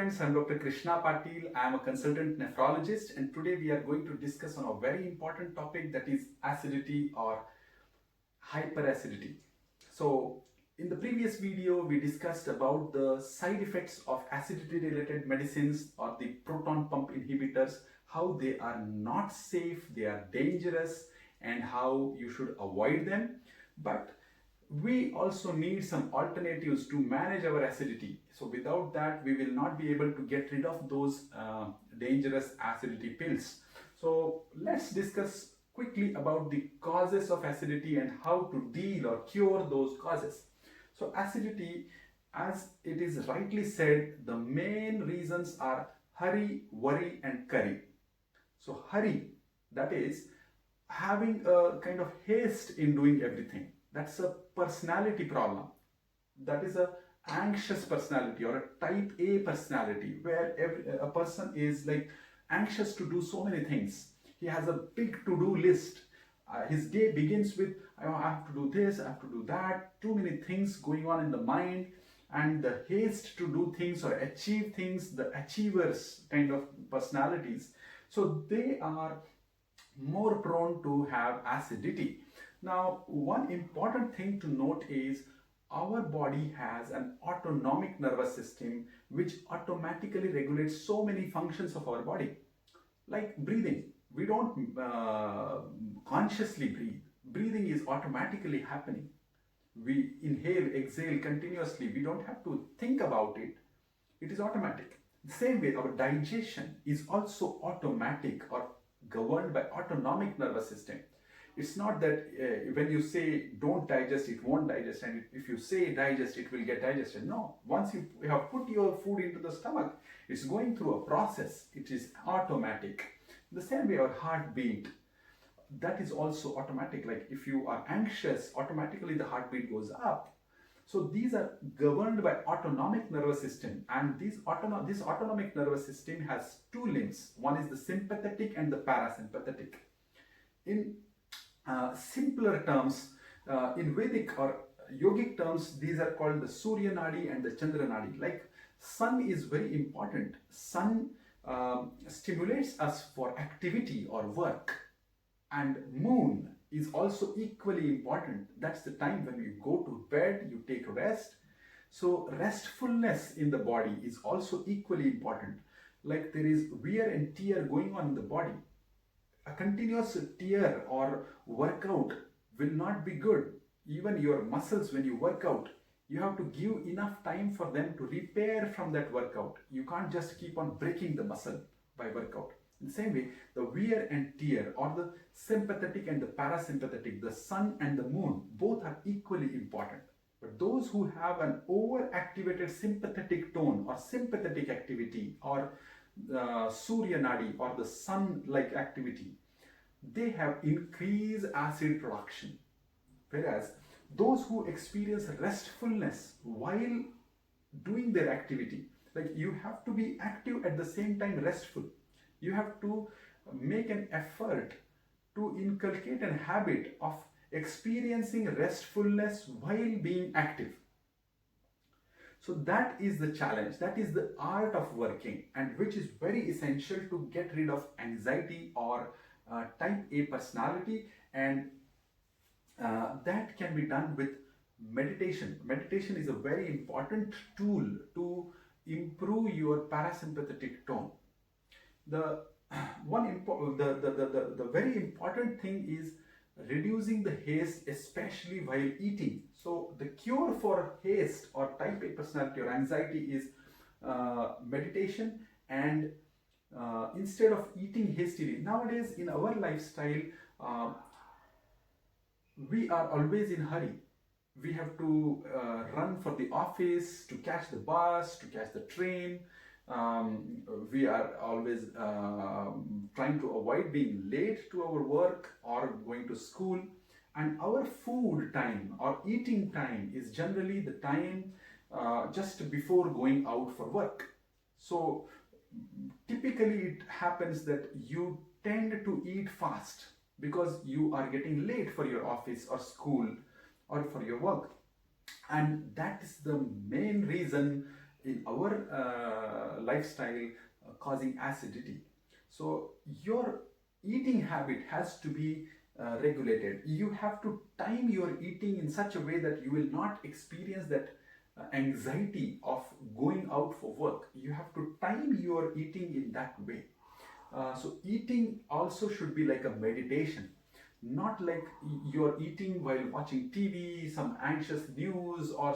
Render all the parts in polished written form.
friends, I'm Dr. Krishna Patil. I am a consultant nephrologist, and today we are going to discuss on a very important topic, that is acidity or hyperacidity. So, in the previous video, we discussed about the side effects of acidity related medicines or the proton pump inhibitors, how they are not safe, they are dangerous, and how you should avoid them. But we also need some alternatives to manage our acidity. So without that, we will not be able to get rid of those dangerous acidity pills. So let's discuss quickly about the causes of acidity and how to deal or cure those causes. So acidity, as it is rightly said, the main reasons are hurry, worry and curry. So hurry, that is having a kind of haste in doing everything. That's a personality problem. That is a anxious personality or a type A personality, where a person is like anxious to do so many things. He has a big to-do list. His day begins with, I have to do this, I have to do that, too many things going on in the mind, and the haste to do things or achieve things, the achievers kind of personalities. So they are more prone to have acidity. Now, one important thing to note is our body has an autonomic nervous system which automatically regulates so many functions of our body. Like breathing, we don't consciously breathe. Breathing is automatically happening. We inhale, exhale continuously. We don't have to think about it. It is automatic. The same way, our digestion is also automatic or governed by autonomic nervous system. It's not that when you say don't digest, it won't digest, and if you say digest, it will get digested. No, once you have put your food into the stomach, it's going through a process. It is automatic. The same way, our heartbeat, that is also automatic. Like if you are anxious, automatically the heartbeat goes up. So these are governed by autonomic nervous system, and this autonomic nervous system has two limbs. One is the sympathetic and the parasympathetic. In simpler terms, in Vedic or yogic terms, these are called the Surya Nadi and the Chandra Nadi. Like sun is very important. Sun stimulates us for activity or work, and moon is also equally important. That's the time when you go to bed, you take rest. So restfulness in the body is also equally important. Like there is wear and tear going on in the body. A continuous tear or workout will not be good. Even your muscles, when you work out, you have to give enough time for them to repair from that workout. You can't just keep on breaking the muscle by workout. In the same way, the wear and tear, or the sympathetic and the parasympathetic, the sun and the moon, both are equally important. But those who have an overactivated sympathetic tone or sympathetic activity, or Surya Nadi or the sun-like activity, they have increased acid production. Whereas those who experience restfulness while doing their activity, like you have to be active at the same time restful. You have to make an effort to inculcate a habit of experiencing restfulness while being active. So that is the challenge, that is the art of working, and which is very essential to get rid of anxiety or type A personality, and that can be done with meditation. Meditation is a very important tool to improve your parasympathetic tone. The the very important thing is reducing the haste, especially while eating. So the cure for haste or type A personality or anxiety is meditation, and instead of eating hastily. Nowadays in our lifestyle, we are always in hurry. We have to run for the office, to catch the bus, to catch the train. We are always trying to avoid being late to our work or going to school. And our food time or eating time is generally the time just before going out for work. So typically it happens that you tend to eat fast because you are getting late for your office or school or for your work. And that is the main reason in our lifestyle causing acidity. So your eating habit has to be regulated. You have to time your eating in such a way that you will not experience that anxiety of going out for work. You have to time your eating in that way. So eating also should be like a meditation, not like you're eating while watching TV, some anxious news, or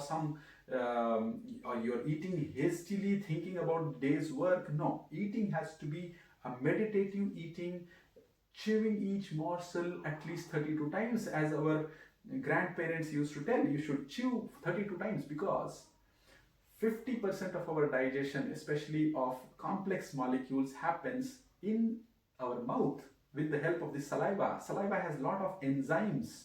or you're eating hastily thinking about day's work. No, eating has to be a meditative eating, chewing each morsel at least 32 times, as our grandparents used to tell. You should chew 32 times because 50% of our digestion, especially of complex molecules, happens in our mouth with the help of the saliva. Saliva has a lot of enzymes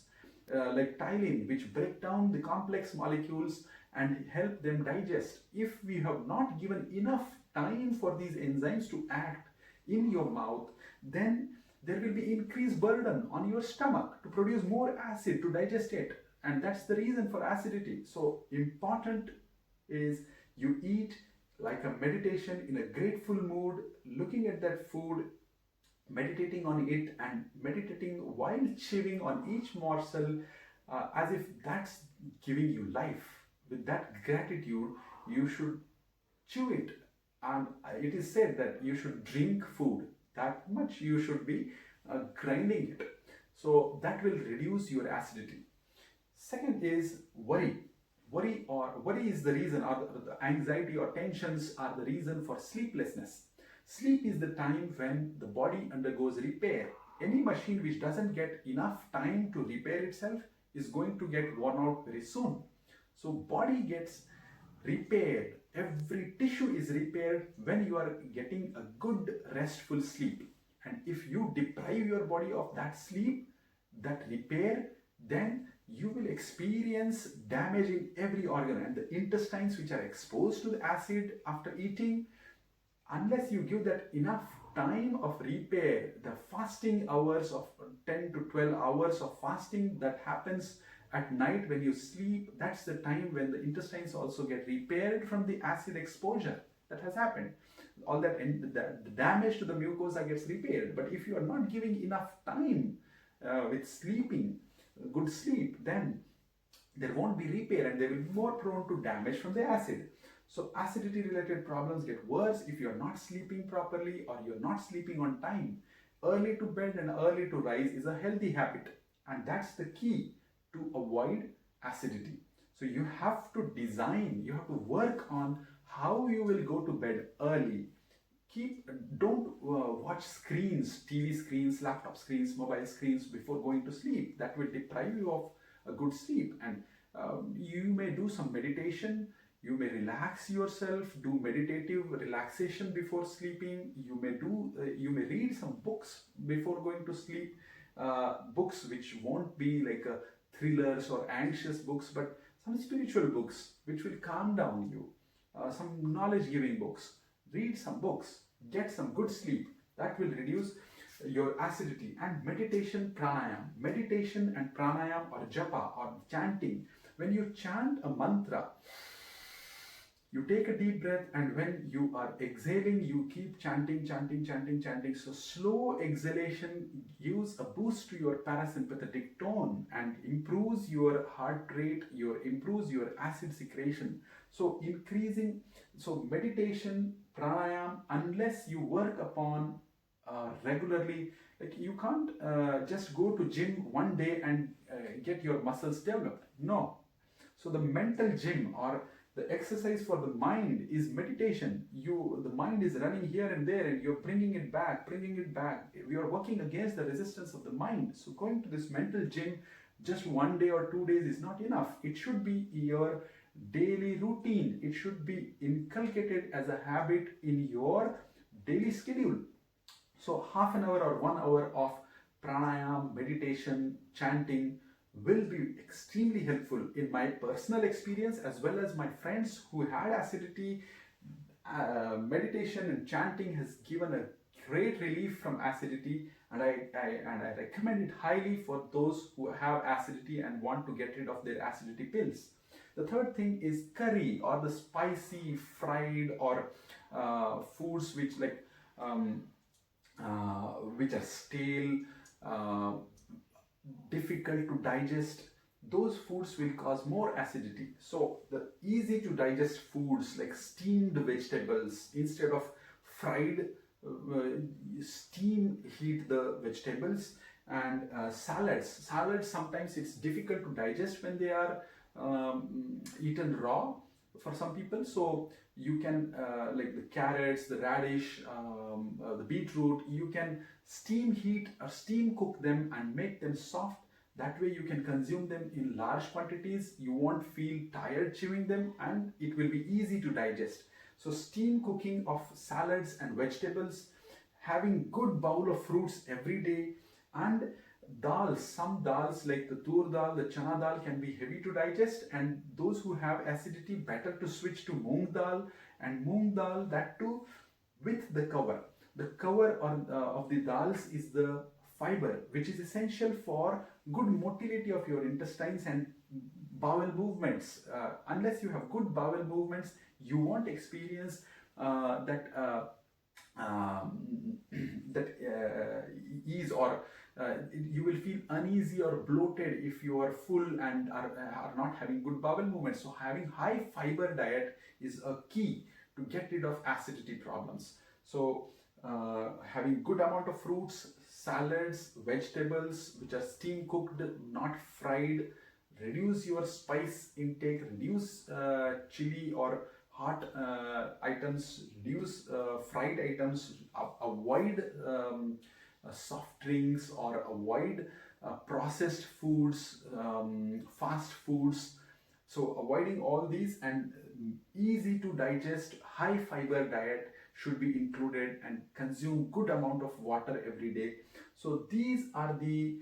like ptyalin, which break down the complex molecules and help them digest. If we have not given enough time for these enzymes to act in your mouth, then there will be increased burden on your stomach to produce more acid to digest it. And that's the reason for acidity. So important is you eat like a meditation, in a grateful mood, looking at that food, meditating on it, and meditating while chewing on each morsel, as if that's giving you life. With that gratitude, you should chew it. And it is said that you should drink food, that much you should be grinding it. So that will reduce your acidity. Second is worry. Worry is the reason, or the anxiety or tensions are the reason for sleeplessness. Sleep is the time when the body undergoes repair. Any machine which doesn't get enough time to repair itself is going to get worn out very soon. So body gets repaired, every tissue is repaired when you are getting a good restful sleep. And if you deprive your body of that sleep, that repair, then you will experience damage in every organ, and the intestines which are exposed to the acid after eating, unless you give that enough time of repair, the fasting hours of 10 to 12 hours of fasting that happens at night when you sleep, that's the time when the intestines also get repaired from the acid exposure that has happened. All that, and the damage to the mucosa gets repaired. But if you are not giving enough time with sleeping, good sleep, then there won't be repair and they will be more prone to damage from the acid. So acidity related problems get worse if you're not sleeping properly or you're not sleeping on time. Early to bed and early to rise is a healthy habit, and that's the key to avoid acidity. So you have to design, you have to work on how you will go to bed early. Don't watch screens, TV screens, laptop screens, mobile screens before going to sleep. That will deprive you of a good sleep. And you may do some meditation. You may relax yourself, do meditative relaxation before sleeping. You may read some books before going to sleep. Books which won't be like thrillers or anxious books, but some spiritual books which will calm down you. Some knowledge-giving books. Read some books. Get some good sleep. That will reduce your acidity. And meditation, pranayam. Meditation and pranayam or japa or chanting. When you chant a mantra, you take a deep breath, and when you are exhaling, you keep chanting, chanting, chanting, chanting. So slow exhalation gives a boost to your parasympathetic tone and improves your heart rate, improves your acid secretion. So meditation, pranayam, unless you work upon regularly, like you can't just go to gym one day and get your muscles developed. No. So the mental gym or the exercise for the mind is meditation. The mind is running here and there, and you're bringing it back, bringing it back. We are working against the resistance of the mind. So going to this mental gym just one day or 2 days is not enough. It should be your daily routine. It should be inculcated as a habit in your daily schedule. So half an hour or 1 hour of pranayam, meditation, chanting will be extremely helpful. In my personal experience, as well as my friends who had acidity, meditation and chanting has given a great relief from acidity, and I recommend it highly for those who have acidity and want to get rid of their acidity pills. The third thing is curry or the spicy fried or foods um, which are stale, uh, difficult to digest. Those foods will cause more acidity. So the easy to digest foods like steamed vegetables, instead of fried, steam heat the vegetables. And salads sometimes it's difficult to digest when they are eaten raw for some people. So you can like the carrots, the radish, the beetroot, you can steam heat or steam cook them and make them soft. That way you can consume them in large quantities. You won't feel tired chewing them and it will be easy to digest. So steam cooking of salads and vegetables, having good bowl of fruits every day. And dals, some dals like the tur dal, the chana dal can be heavy to digest, and those who have acidity, better to switch to moong dal. And moong dal, that too with the cover. The cover of the dals is the fiber, which is essential for good motility of your intestines and bowel movements. Unless you have good bowel movements, you won't experience that that ease, or you will feel uneasy or bloated if you are full and are not having good bowel movements. So having high fiber diet is a key to get rid of acidity problems. So having good amount of fruits, salads, vegetables which are steam cooked, not fried. Reduce your spice intake, reduce chili or hot items, reduce fried items, avoid soft drinks, or avoid processed foods, fast foods. So avoiding all these, and easy to digest high fiber diet should be included, and consume good amount of water every day. So these are the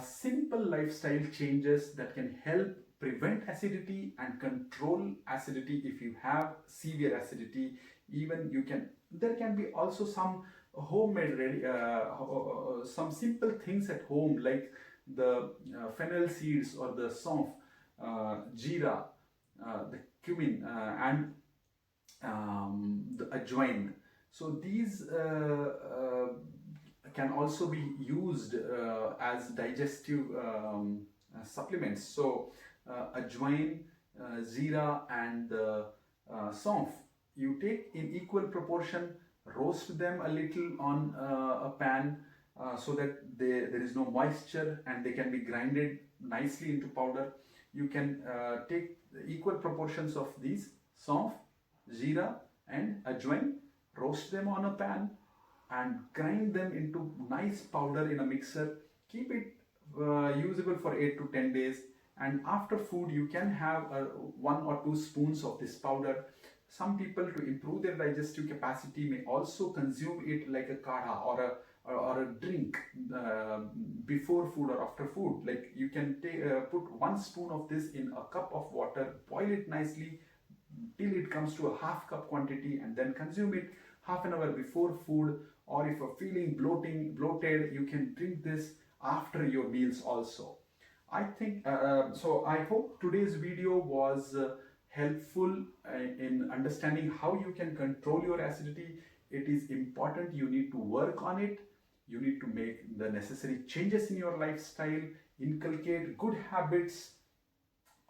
simple lifestyle changes that can help prevent acidity and control acidity if you have severe acidity. Even there can be also some homemade some simple things at home, like the fennel seeds or the saunf, jeera, the cumin, and the ajwain. So these can also be used as digestive supplements. So ajwain, jeera, and saunf, you take in equal proportion, roast them a little on a pan so that there is no moisture, and they can be grinded nicely into powder. You can take equal proportions of these saunf, jeera, and ajwain, roast them on a pan, and grind them into nice powder in a mixer. Keep it usable for 8 to 10 days, and after food you can have 1 or 2 spoons of this powder. Some people, to improve their digestive capacity, may also consume it like a kadha or a drink before food or after food. Like you can put 1 spoon of this in a cup of water, boil it nicely till it comes to a half cup quantity, and then consume it half an hour before food. Or if you're feeling bloated, you can drink this after your meals also. I think so. I hope today's video was helpful in understanding how you can control your acidity. It is important. You need to work on it. You need to make the necessary changes in your lifestyle, inculcate good habits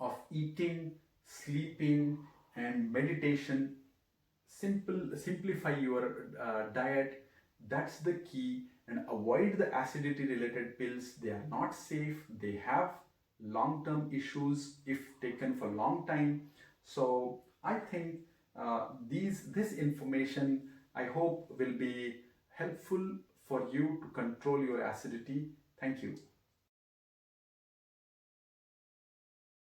of eating, sleeping, and meditation. Simplify your diet. That's the key. And avoid the acidity related pills. They are not safe. They have long-term issues if taken for long time. So I think this information, I hope, will be helpful for you to control your acidity. Thank you.